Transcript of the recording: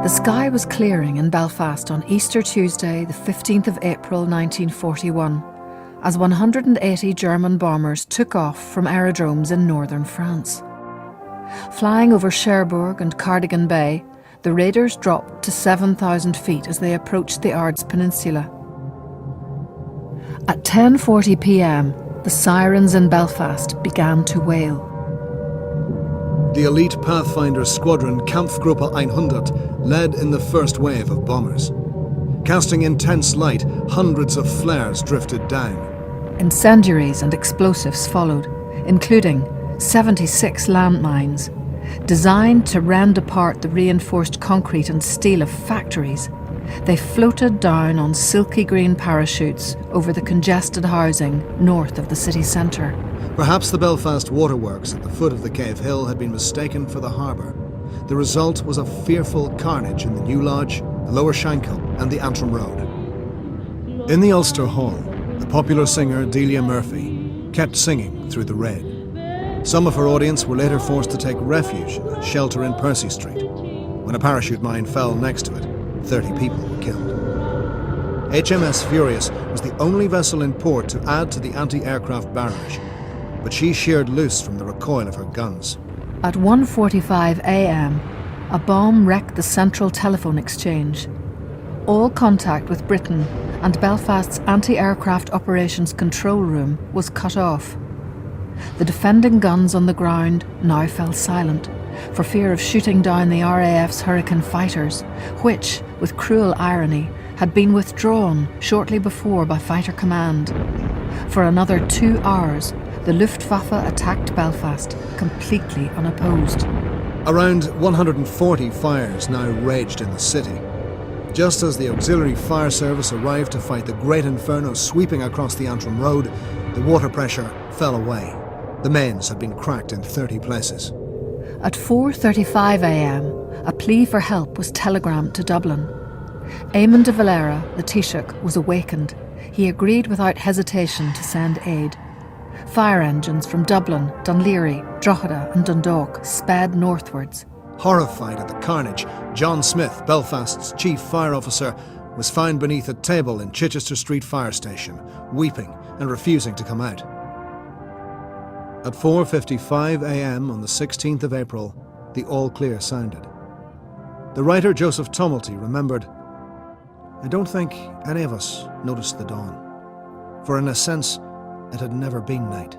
The sky was clearing in Belfast on Easter Tuesday, the 15th of April 1941, as 180 German bombers took off from aerodromes in northern France. Flying over Cherbourg and Cardigan Bay, the raiders dropped to 7,000 feet as they approached the Ards Peninsula. At 10:40 p.m, the sirens in Belfast began to wail. The elite Pathfinder squadron Kampfgruppe 100 led in the first wave of bombers. Casting intense light, hundreds of flares drifted down. Incendiaries and explosives followed, including 76 landmines, designed to rend apart the reinforced concrete and steel of factories. They floated down on silky green parachutes over the congested housing north of the city centre. Perhaps the Belfast waterworks at the foot of the Cave Hill had been mistaken for the harbour. The result was a fearful carnage in the New Lodge, the Lower Shankill and the Antrim Road. In the Ulster Hall, the popular singer Delia Murphy kept singing through the raid. Some of her audience were later forced to take refuge in a shelter in Percy Street. When a parachute mine fell next to it, 30 people were killed. HMS Furious was the only vessel in port to add to the anti-aircraft barrage, but she sheared loose from the recoil of her guns. At 1:45 a.m, a bomb wrecked the central telephone exchange. All contact with Britain and Belfast's anti-aircraft operations control room was cut off. The defending guns on the ground now fell silent, for fear of shooting down the RAF's Hurricane fighters, which, with cruel irony, had been withdrawn shortly before by Fighter Command. For another 2 hours, the Luftwaffe attacked Belfast, completely unopposed. Around 140 fires now raged in the city. Just as the auxiliary fire service arrived to fight the great inferno sweeping across the Antrim Road, the water pressure fell away. The mains had been cracked in 30 places. At 4:35 a.m, a plea for help was telegrammed to Dublin. Eamon de Valera, the Taoiseach, was awakened. He agreed without hesitation to send aid. Fire engines from Dublin, Dunleary, Drogheda and Dundalk sped northwards. Horrified at the carnage, John Smith, Belfast's chief fire officer, was found beneath a table in Chichester Street Fire Station, weeping and refusing to come out. At 4:55 a.m. on the 16th of April, the all-clear sounded. The writer Joseph Tumulty remembered, "I don't think any of us noticed the dawn, for in a sense it had never been night.